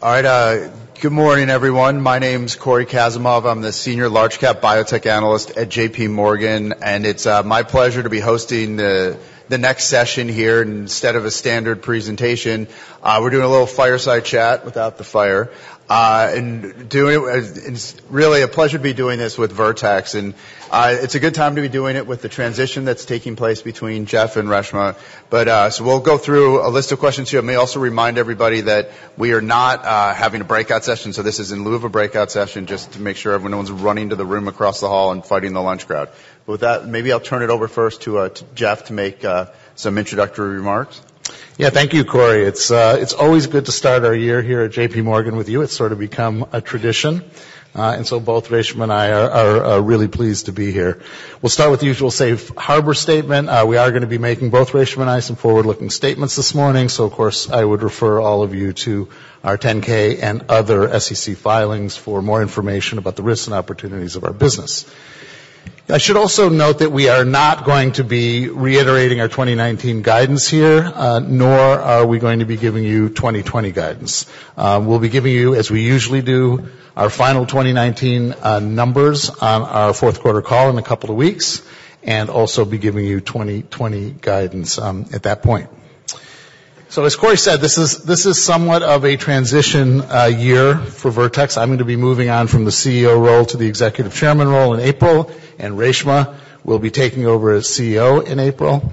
All right, good morning, everyone. My name's Corey Kazimov. I'm the Senior Large Cap Biotech Analyst at JP Morgan, and it's my pleasure to be hosting the next session here. Instead of a standard presentation, we're doing a little fireside chat without the fire. It's really a pleasure to be doing this with Vertex, and it's a good time to be doing it with the transition that's taking place between Jeff and Reshma. But so we'll go through a list of questions here. I may also remind everybody that we are not having a breakout session, so this is in lieu of a breakout session, just to make sure everyone's running to the room across the hall and fighting the lunch crowd. But with that, maybe I'll turn it over first to Jeff to make some introductory remarks. Yeah, thank you, Corey. It's always good to start our year here at JP Morgan with you. It's sort of become a tradition. And so both Reshma and I are really pleased to be here. We'll start with the usual safe harbor statement. We are going to be making, both Reshma and I, some forward-looking statements this morning. So, of course, I would refer all of you to our 10K and other SEC filings for more information about the risks and opportunities of our business. I should also note that we are not going to be reiterating our 2019 guidance here, nor are we going to be giving you 2020 guidance. We'll be giving you, as we usually do, our final 2019 numbers on our fourth quarter call in a couple of weeks, and also be giving you 2020 guidance at that point. So as Corey said, this is somewhat of a transition year for Vertex. I'm going to be moving on from the CEO role to the executive chairman role in April, and Reshma will be taking over as CEO in April.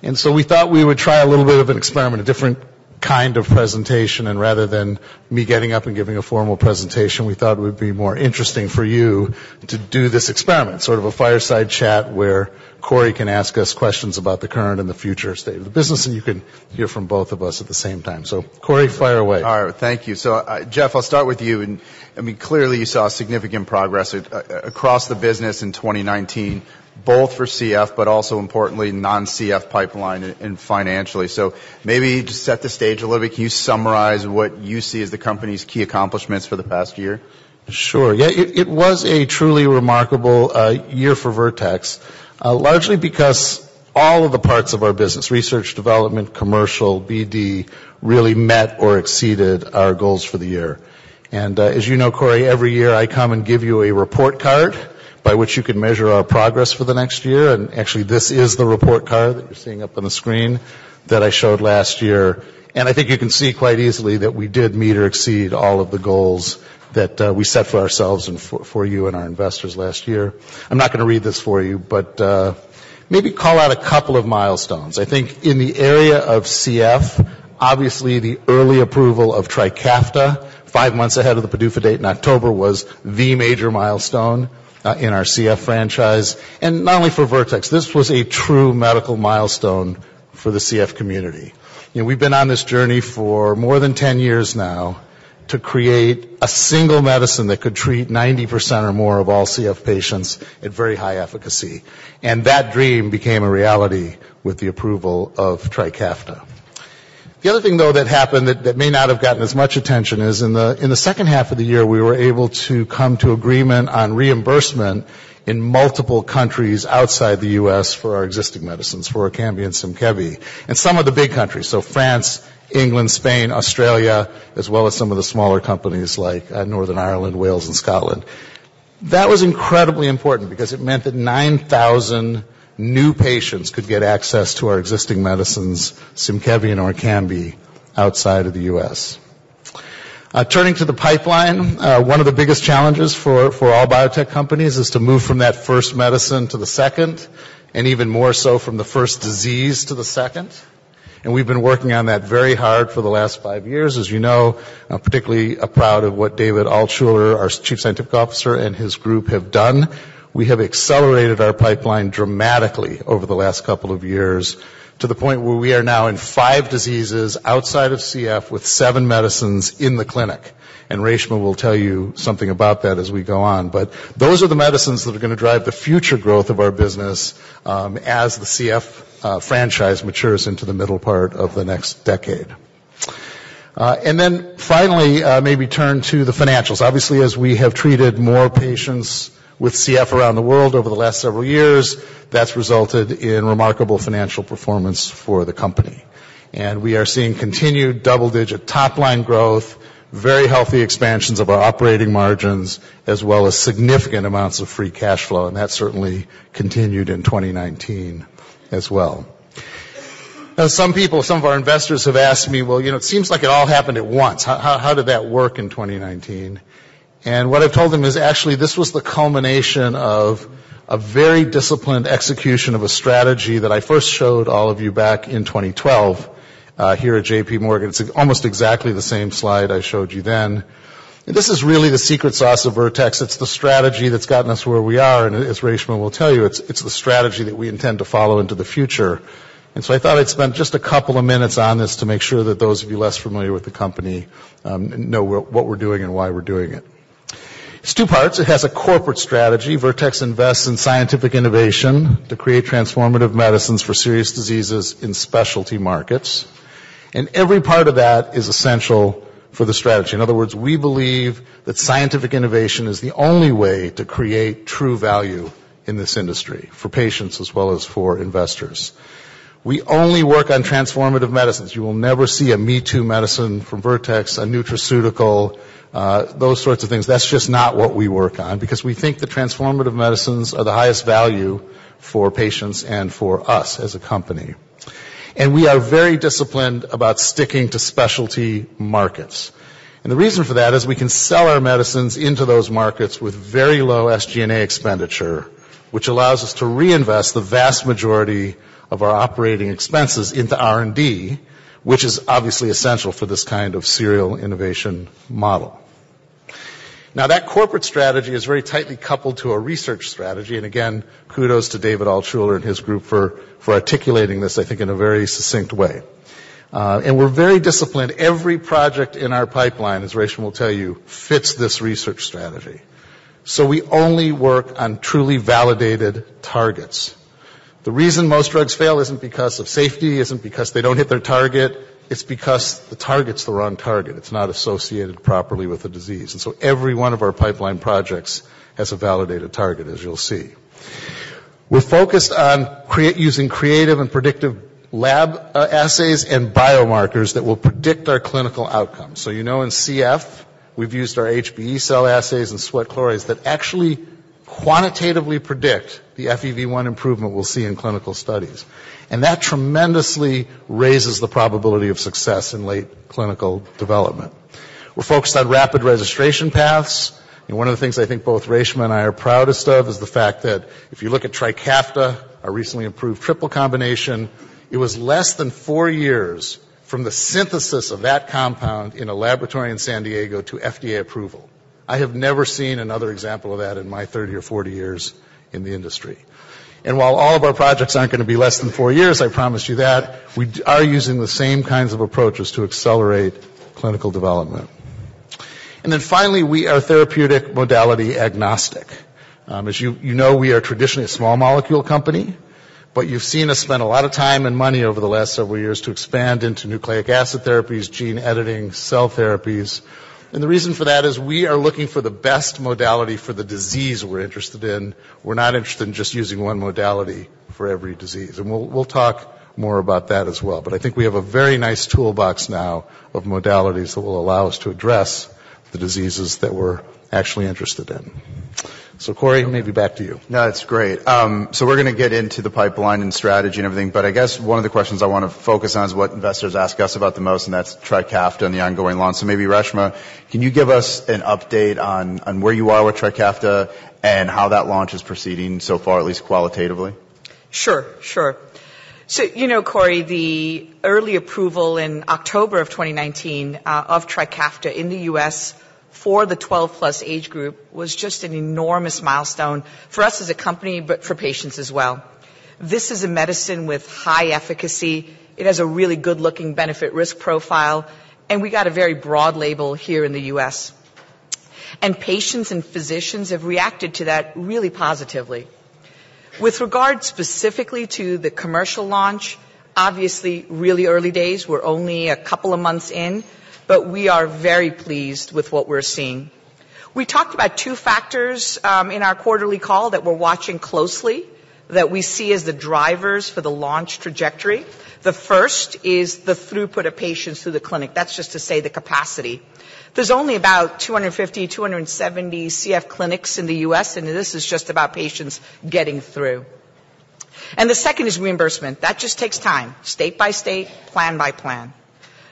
And so we thought we would try a little bit of an experiment, a different kind of presentation, and rather than me getting up and giving a formal presentation, we thought it would be more interesting for you to do this experiment, sort of a fireside chat where Corey can ask us questions about the current and the future state of the business, and you can hear from both of us at the same time. So, Corey, fire away. All right, thank you. So, Jeff, I'll start with you. And I mean, clearly you saw significant progress across the business in 2019, both for CF, but also importantly, non-CF pipeline and financially. So maybe just set the stage a little bit. Can you summarize what you see as the company's key accomplishments for the past year? Sure. Yeah, it was a truly remarkable year for Vertex, largely because all of the parts of our business, research, development, commercial, BD, really met or exceeded our goals for the year. And as you know, Corey, every year I come and give you a report card by which you can measure our progress for the next year. And actually, this is the report card that you're seeing up on the screen that I showed last year. And I think you can see quite easily that we did meet or exceed all of the goals that we set for ourselves and for you and our investors last year. I'm not going to read this for you, but maybe call out a couple of milestones. I think in the area of CF, obviously the early approval of Trikafta, 5 months ahead of the PDUFA date in October, was the major milestone in our CF franchise. And not only for Vertex, this was a true medical milestone for the CF community. You know, we've been on this journey for more than 10 years now to create a single medicine that could treat 90% or more of all CF patients at very high efficacy. And that dream became a reality with the approval of Trikafta. The other thing, though, that happened that may not have gotten as much attention is in the second half of the year, we were able to come to agreement on reimbursement in multiple countries outside the U.S. for our existing medicines, for Orkambi and Symkevi, and some of the big countries, so France, England, Spain, Australia, as well as some of the smaller companies like Northern Ireland, Wales, and Scotland. That was incredibly important because it meant that 9,000 new patients could get access to our existing medicines, Symkevi and Orkambi, outside of the U.S. Turning to the pipeline, one of the biggest challenges for all biotech companies is to move from that first medicine to the second, and even more so from the first disease to the second. And we've been working on that very hard for the last 5 years. As you know, I'm particularly proud of what David Altshuler, our Chief Scientific Officer, and his group have done. We have accelerated our pipeline dramatically over the last couple of years to the point where we are now in 5 diseases outside of CF with 7 medicines in the clinic. And Reshma will tell you something about that as we go on. But those are the medicines that are going to drive the future growth of our business as the CF franchise matures into the middle part of the next decade. And then finally, maybe turn to the financials. Obviously, as we have treated more patients with CF around the world over the last several years, that's resulted in remarkable financial performance for the company. And we are seeing continued double-digit top-line growth, very healthy expansions of our operating margins, as well as significant amounts of free cash flow, and that certainly continued in 2019 as well. Now, some of our investors have asked me, well, it seems like it all happened at once. How did that work in 2019? And what I've told them is actually this was the culmination of a very disciplined execution of a strategy that I first showed all of you back in 2012 here at JP Morgan. It's almost exactly the same slide I showed you then. And this is really the secret sauce of Vertex. It's the strategy that's gotten us where we are, and as Reshma will tell you, it's the strategy that we intend to follow into the future. And so I thought I'd spend just a couple of minutes on this to make sure that those of you less familiar with the company know what we're doing and why we're doing it. It's two parts. It has a corporate strategy. Vertex invests in scientific innovation to create transformative medicines for serious diseases in specialty markets. And every part of that is essential for the strategy. In other words, we believe that scientific innovation is the only way to create true value in this industry for patients as well as for investors. We only work on transformative medicines. You will never see a Me Too medicine from Vertex, a nutraceutical, those sorts of things. That's just not what we work on, because we think that transformative medicines are the highest value for patients and for us as a company. And we are very disciplined about sticking to specialty markets. And the reason for that is we can sell our medicines into those markets with very low SG&A expenditure, which allows us to reinvest the vast majority of our operating expenses into R&D, which is obviously essential for this kind of serial innovation model. Now, that corporate strategy is very tightly coupled to a research strategy, and again, kudos to David Altshuler and his group for articulating this, I think, in a very succinct way. And we're very disciplined. Every project in our pipeline, as Reshma will tell you, fits this research strategy. So we only work on truly validated targets. The reason most drugs fail isn't because of safety, isn't because they don't hit their target. It's because the target's the wrong target. It's not associated properly with the disease. And so every one of our pipeline projects has a validated target, as you'll see. We're focused on using creative and predictive lab assays and biomarkers that will predict our clinical outcomes. So in CF, we've used our HBE cell assays and sweat chlorides that actually quantitatively predict the FEV1 improvement we'll see in clinical studies. And that tremendously raises the probability of success in late clinical development. We're focused on rapid registration paths. And one of the things I think both Reshma and I are proudest of is the fact that if you look at Trikafta, our recently improved triple combination, it was less than 4 years from the synthesis of that compound in a laboratory in San Diego to FDA approval. I have never seen another example of that in my 30 or 40 years in the industry. And while all of our projects aren't going to be less than 4 years, I promise you that, we are using the same kinds of approaches to accelerate clinical development. And then finally, we are therapeutic modality agnostic. As you know, we are traditionally a small molecule company, but you've seen us spend a lot of time and money over the last several years to expand into nucleic acid therapies, gene editing, cell therapies. And the reason for that is we are looking for the best modality for the disease we're interested in. We're not interested in just using one modality for every disease. And we'll talk more about that as well. But I think we have a very nice toolbox now of modalities that will allow us to address the diseases that we're actually interested in. So, Corey, maybe back to you. No, that's great. So we're going to get into the pipeline and strategy and everything, but I guess one of the questions I want to focus on is what investors ask us about the most, and that's Trikafta and the ongoing launch. So maybe, Reshma, can you give us an update on where you are with Trikafta and how that launch is proceeding so far, at least qualitatively? Sure. So, Corey, the early approval in October of 2019 of Trikafta in the U.S. for the 12-plus age group was just an enormous milestone for us as a company, but for patients as well. This is a medicine with high efficacy. It has a really good-looking benefit-risk profile, and we got a very broad label here in the U.S. And patients and physicians have reacted to that really positively. With regard specifically to the commercial launch, obviously really early days. We're only a couple of months in, but we are very pleased with what we're seeing. We talked about two factors in our quarterly call that we're watching closely. that we see as the drivers for the launch trajectory. The first is the throughput of patients through the clinic. That's just to say the capacity. There's only about 250, 270 CF clinics in the U.S., and this is just about patients getting through. And the second is reimbursement. That just takes time, state by state, plan by plan.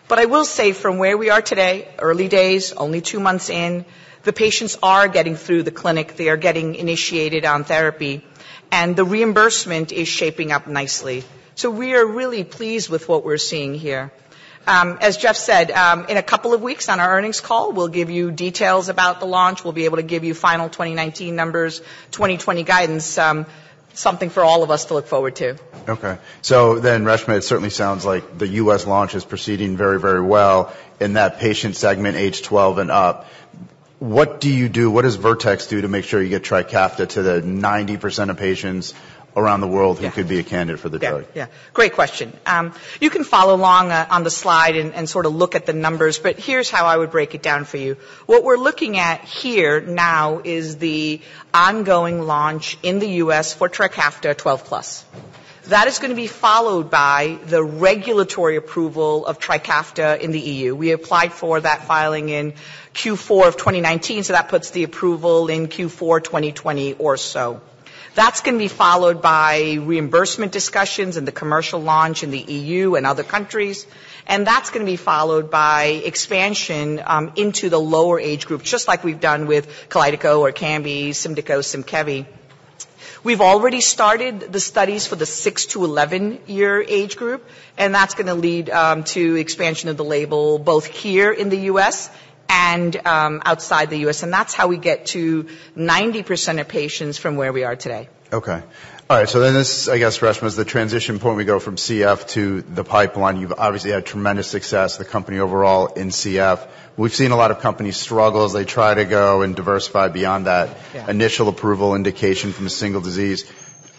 But I will say from where we are today, early days, only 2 months in, the patients are getting through the clinic. They are getting initiated on therapy, and the reimbursement is shaping up nicely. So we are really pleased with what we're seeing here. As Jeff said, in a couple of weeks on our earnings call, we'll give you details about the launch. We'll be able to give you final 2019 numbers, 2020 guidance, something for all of us to look forward to. Okay. So then, Reshma, it certainly sounds like the U.S. launch is proceeding very, very well in that patient segment, age 12 and up. What do you do, what does Vertex do to make sure you get Trikafta to the 90% of patients around the world who could be a candidate for the drug? Yeah, great question. You can follow along on the slide and sort of look at the numbers, but here's how I would break it down for you. What we're looking at here now is the ongoing launch in the U.S. for Trikafta 12+. That is going to be followed by the regulatory approval of Trikafta in the EU. We applied for that filing in Q4 of 2019, so that puts the approval in Q4 2020 or so. That's going to be followed by reimbursement discussions and the commercial launch in the EU and other countries. And that's going to be followed by expansion into the lower age groups, just like we've done with Kalydeco or Cambi, Symdeko, Symkevi. We've already started the studies for the 6 to 11-year age group, and that's going to lead to expansion of the label both here in the U.S. and outside the U.S., and that's how we get to 90% of patients from where we are today. Okay. All right, so then this, I guess, Reshma, is the transition point. We go from CF to the pipeline. You've obviously had tremendous success, the company overall, in CF. We've seen a lot of companies struggle as they try to go and diversify beyond that initial approval indication from a single disease.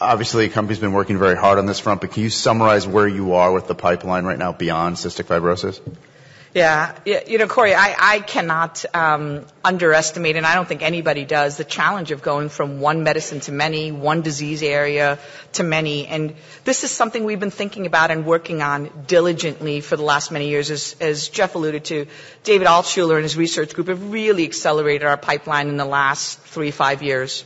Obviously, the company's been working very hard on this front, but can you summarize where you are with the pipeline right now beyond cystic fibrosis? Yeah, you know, Corey, I cannot underestimate, and I don't think anybody does, the challenge of going from one medicine to many, one disease area to many. And this is something we've been thinking about and working on diligently for the last many years. As Jeff alluded to, David Altshuler and his research group have really accelerated our pipeline in the last 3-5 years.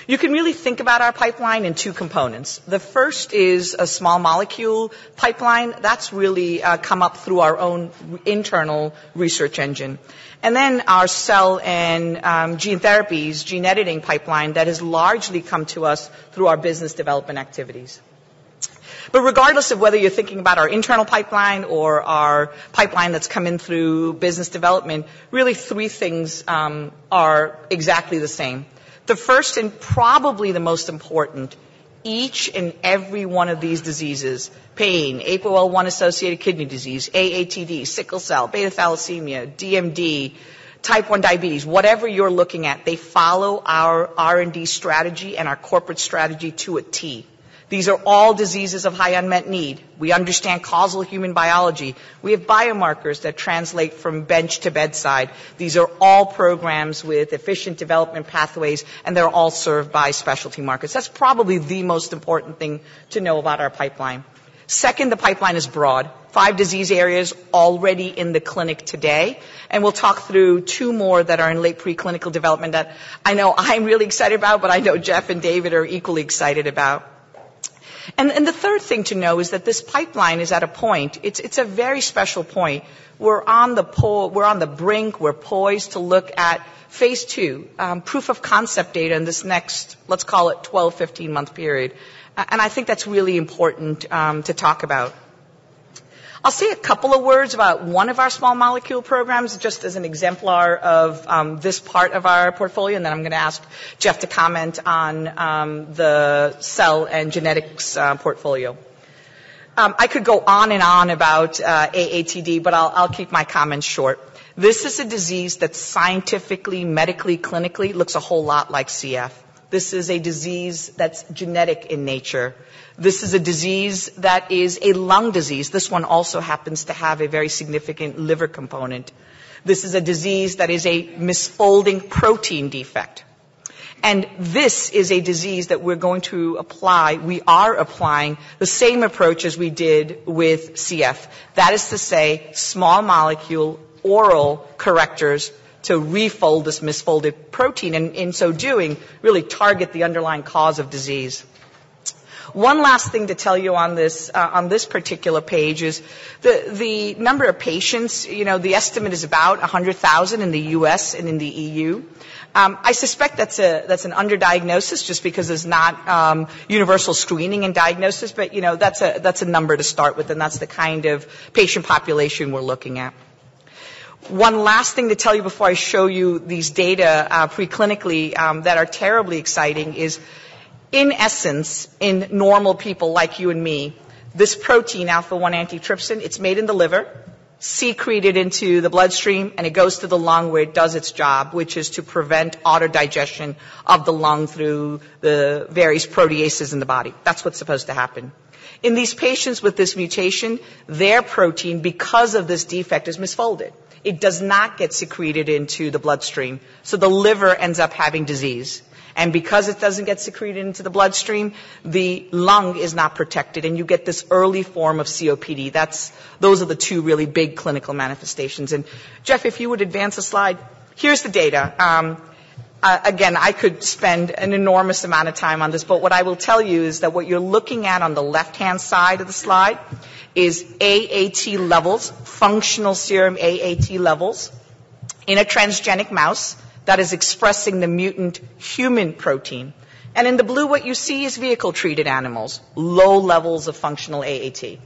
You can really think about our pipeline in two components. The first is a small molecule pipeline. That's really come up through our own internal research engine. And then our cell and gene therapies, gene editing pipeline that has largely come to us through our business development activities. But regardless of whether you're thinking about our internal pipeline or our pipeline that's come in through business development, really three things are exactly the same. The first and probably the most important, each and every one of these diseases, pain, APOL1-associated kidney disease, AATD, sickle cell, beta thalassemia, DMD, type 1 diabetes, whatever you're looking at, they follow our R&D strategy and our corporate strategy to a T. These are all diseases of high unmet need. We understand causal human biology. We have biomarkers that translate from bench to bedside. These are all programs with efficient development pathways, and they're all served by specialty markets. That's probably the most important thing to know about our pipeline. Second, the pipeline is broad. 5 disease areas already in the clinic today, and we'll talk through 2 more that are in late preclinical development that I know I'm really excited about, but I know Jeff and David are equally excited about. And the third thing to know is that this pipeline is at a point, it's a very special point. We're on the brink, we're poised to look at phase 2, proof of concept data in this next, let's call it 12, 15-month period. And I think that's really important to talk about. I'll say a couple of words about one of our small molecule programs, just as an exemplar of this part of our portfolio, and then I'm going to ask Jeff to comment on the cell and genetics portfolio. I could go on and on about AATD, but I'll keep my comments short. This is a disease that scientifically, medically, clinically looks a whole lot like CF. This is a disease that's genetic in nature. This is a disease that is a lung disease. This one also happens to have a very significant liver component. This is a disease that is a misfolding protein defect. And this is a disease that we are applying the same approach as we did with CF. That is to say, small molecule oral correctors to refold this misfolded protein, and in so doing, really target the underlying cause of disease. One last thing to tell you on this particular page is the number of patients. The estimate is about 100,000 in the U.S. and in the EU. I suspect that's an underdiagnosis just because there's not universal screening and diagnosis, but that's a number to start with, and that's the kind of patient population we're looking at. One last thing to tell you before I show you these data preclinically that are terribly exciting is, in essence, in normal people like you and me, this protein, alpha-1 antitrypsin, it's made in the liver, secreted into the bloodstream, and it goes to the lung where it does its job, which is to prevent autodigestion of the lung through the various proteases in the body. That's what's supposed to happen. In these patients with this mutation, their protein, because of this defect, is misfolded. It does not get secreted into the bloodstream, so the liver ends up having disease. And because it doesn't get secreted into the bloodstream, the lung is not protected, and you get this early form of COPD. Those are the two really big clinical manifestations. And Jeff, if you would advance a slide, here's the data. Again, I could spend an enormous amount of time on this, but what I will tell you is that what you're looking at on the left-hand side of the slide is AAT levels, functional serum AAT levels, in a transgenic mouse that is expressing the mutant human protein. And in the blue, what you see is vehicle-treated animals, low levels of functional AAT.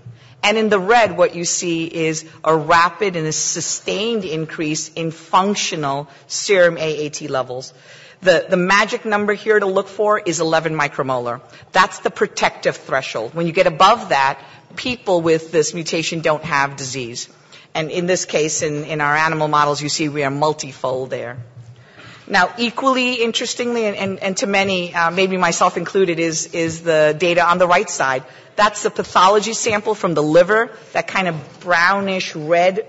And in the red, what you see is a rapid and a sustained increase in functional serum AAT levels. The magic number here to look for is 11 micromolar. That's the protective threshold. When you get above that, people with this mutation don't have disease. And in this case, in our animal models, you see we are multifold there. Now, equally interestingly, and to many, maybe myself included, is the data on the right side. That's the pathology sample from the liver, that kind of brownish red,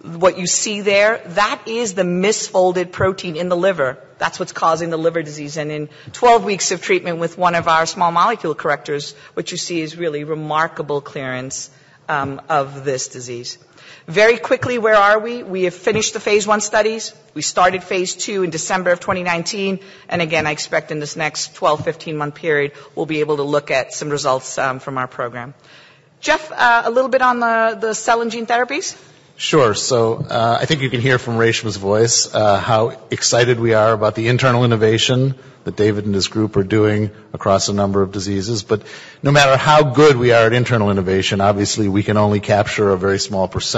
what you see there. That is the misfolded protein in the liver. That's what's causing the liver disease. And in 12 weeks of treatment with one of our small molecule correctors, what you see is really remarkable clearance of this disease. Very quickly, where are we? We have finished the phase 1 studies. We started phase 2 in December of 2019. And again, I expect in this next 12, 15-month period, we'll be able to look at some results from our program. Jeff, a little bit on the cell and gene therapies? Sure. So I think you can hear from Reshma's voice how excited we are about the internal innovation that David and his group are doing across a number of diseases. But no matter how good we are at internal innovation, obviously we can only capture a very small %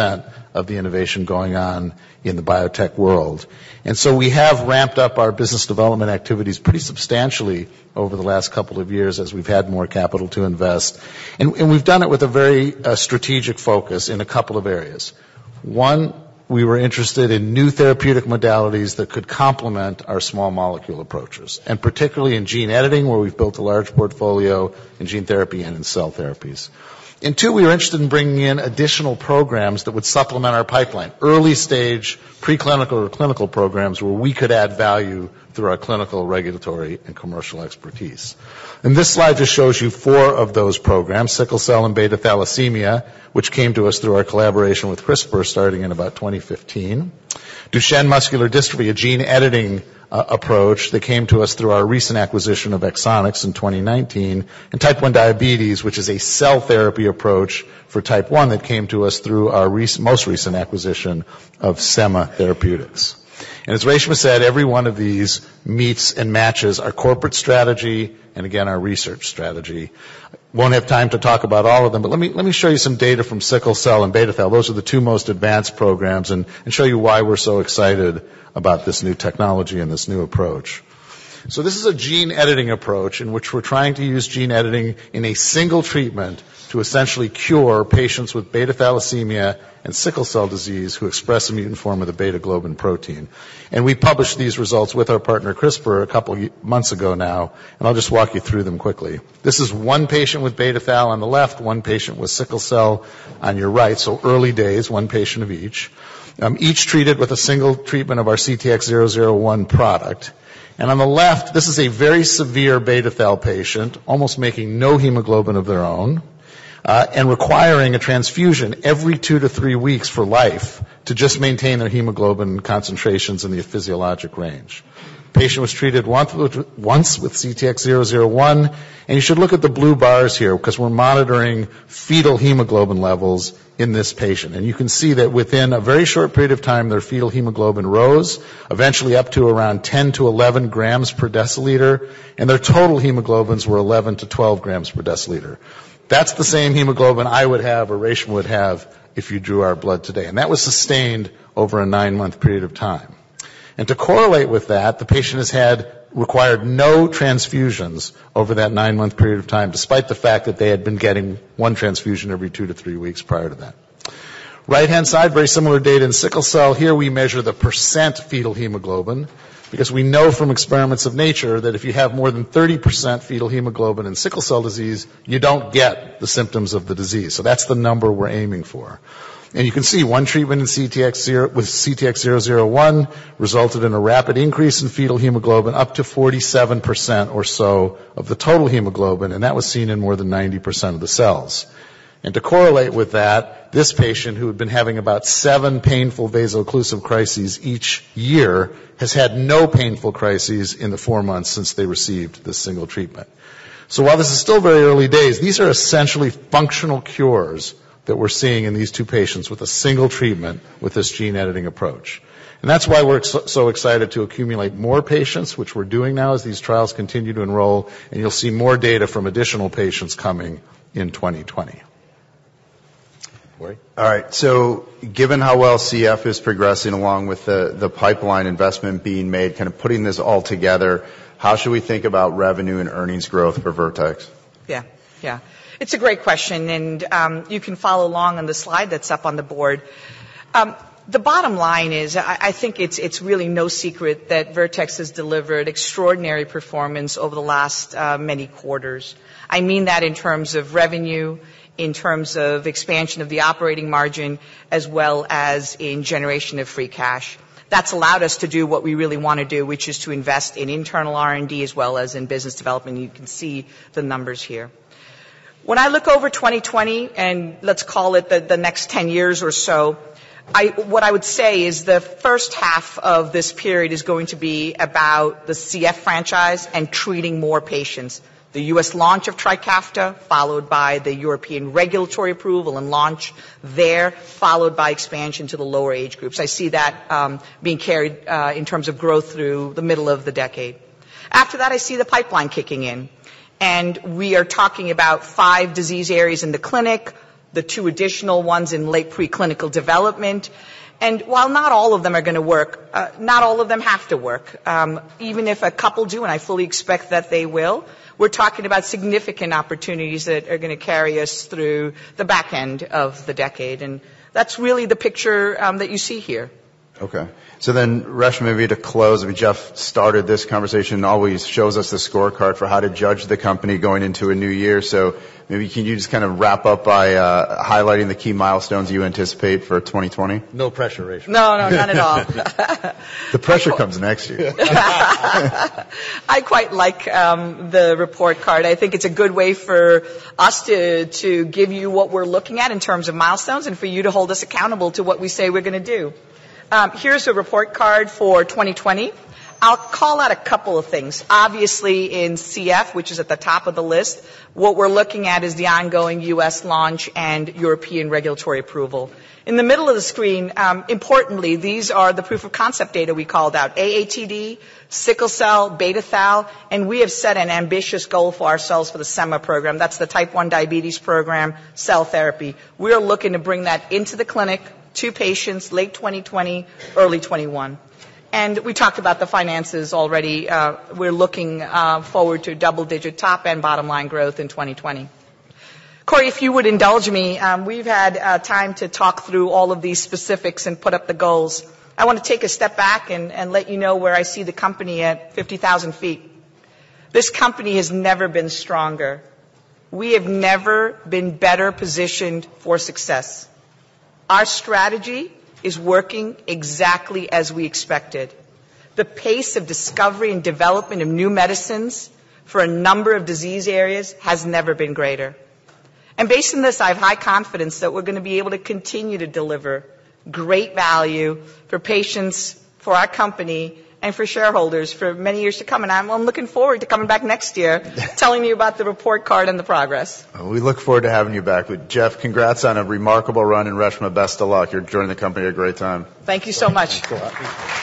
of the innovation going on in the biotech world. And so we have ramped up our business development activities pretty substantially over the last couple of years as we've had more capital to invest. And we've done it with a very strategic focus in a couple of areas. One, we were interested in new therapeutic modalities that could complement our small molecule approaches, and particularly in gene editing, where we've built a large portfolio in gene therapy and in cell therapies. And two, we were interested in bringing in additional programs that would supplement our pipeline, early stage preclinical or clinical programs where we could add value through our clinical, regulatory, and commercial expertise. And this slide just shows you 4 of those programs, sickle cell and beta thalassemia, which came to us through our collaboration with CRISPR starting in about 2015. Duchenne muscular dystrophy, a gene editing approach that came to us through our recent acquisition of Exonics in 2019, and type 1 diabetes, which is a cell therapy approach for type 1 that came to us through our most recent acquisition of Sema Therapeutics. And as Reshma said, every one of these meets and matches our corporate strategy and, again, our research strategy. Won't have time to talk about all of them, but let me show you some data from sickle cell and beta thal. Those are the 2 most advanced programs, and show you why we're so excited about this new technology and this new approach. So this is a gene editing approach in which we're trying to use gene editing in a single treatment to essentially cure patients with beta thalassemia and sickle cell disease who express a mutant form of the beta globin protein. And we published these results with our partner CRISPR a couple months ago now, and I'll just walk you through them quickly. This is one patient with beta thal on the left, one patient with sickle cell on your right, so early days, one patient of each. Each treated with a single treatment of our CTX001 product. And on the left, this is a very severe beta thal patient, almost making no hemoglobin of their own, and requiring a transfusion every 2 to 3 weeks for life to just maintain their hemoglobin concentrations in the physiologic range. The patient was treated once with CTX-001, and you should look at the blue bars here because we're monitoring fetal hemoglobin levels in this patient. And you can see that within a very short period of time, their fetal hemoglobin rose, eventually up to around 10 to 11 grams per deciliter, and their total hemoglobins were 11 to 12 grams per deciliter. That's the same hemoglobin I would have or Reshma would have if you drew our blood today. And that was sustained over a 9-month period of time. And to correlate with that, the patient has required no transfusions over that 9-month period of time, despite the fact that they had been getting 1 transfusion every 2 to 3 weeks prior to that. Right-hand side, very similar data in sickle cell. Here we measure the percent fetal hemoglobin, because we know from experiments of nature that if you have more than 30% fetal hemoglobin in sickle cell disease, you don't get the symptoms of the disease. So that's the number we're aiming for. And you can see one treatment with CTX-001 resulted in a rapid increase in fetal hemoglobin up to 47% or so of the total hemoglobin, and that was seen in more than 90% of the cells. And to correlate with that, this patient, who had been having about 7 painful vaso-occlusive crises each year, has had no painful crises in the 4 months since they received this single treatment. So while this is still very early days, these are essentially functional cures that we're seeing in these 2 patients with a single treatment with this gene editing approach. And that's why we're so excited to accumulate more patients, which we're doing now as these trials continue to enroll, and you'll see more data from additional patients coming in 2020. All right. So given how well CF is progressing along with the pipeline investment being made, kind of putting this all together, how should we think about revenue and earnings growth for Vertex? Yeah. It's a great question, and you can follow along on the slide that's up on the board. The bottom line is, I think it's really no secret that Vertex has delivered extraordinary performance over the last many quarters. I mean that in terms of revenue, in terms of expansion of the operating margin, as well as in generation of free cash. That's allowed us to do what we really want to do, which is to invest in internal R&D as well as in business development. You can see the numbers here. When I look over 2020, and let's call it the next 10 years or so, what I would say is the first half of this period is going to be about the CF franchise and treating more patients. The U.S. launch of Trikafta, followed by the European regulatory approval and launch there, followed by expansion to the lower age groups. I see that being carried in terms of growth through the middle of the decade. After that, I see the pipeline kicking in. And we are talking about 5 disease areas in the clinic, the 2 additional ones in late preclinical development. And while not all of them are going to work, not all of them have to work. Even if a couple do, and I fully expect that they will, we're talking about significant opportunities that are going to carry us through the back end of the decade. And that's really the picture that you see here. Okay. So then, Reshma, maybe to close, Jeff started this conversation and always shows us the scorecard for how to judge the company going into a new year. So maybe can you just kind of wrap up by highlighting the key milestones you anticipate for 2020? No pressure, Reshma. No, not at all. The pressure comes next year. I quite like the report card. I think it's a good way for us to give you what we're looking at in terms of milestones and for you to hold us accountable to what we say we're going to do. Here's a report card for 2020. I'll call out a couple of things. Obviously, in CF, which is at the top of the list, what we're looking at is the ongoing U.S. launch and European regulatory approval. In the middle of the screen, importantly, these are the proof of concept data we called out. AATD, sickle cell, beta thal, and we have set an ambitious goal for ourselves for the SEMA program. That's the type 1 diabetes program, cell therapy. We're looking to bring that into the clinic, 2 patients, late 2020, early 21. And we talked about the finances already. We're looking forward to double-digit top and bottom-line growth in 2020. Corey, if you would indulge me, we've had time to talk through all of these specifics and put up the goals. I want to take a step back and let you know where I see the company at 50,000 feet. This company has never been stronger. We have never been better positioned for success. Our strategy is working exactly as we expected. The pace of discovery and development of new medicines for a number of disease areas has never been greater. And based on this, I have high confidence that we're going to be able to continue to deliver great value for patients, for our company, and for shareholders for many years to come. And I'm looking forward to coming back next year telling you about the report card and the progress. We look forward to having you back. Jeff, congrats on a remarkable run, and Reshma, best of luck. You're joining the company at a great time. Thank you so much. Thanks a lot.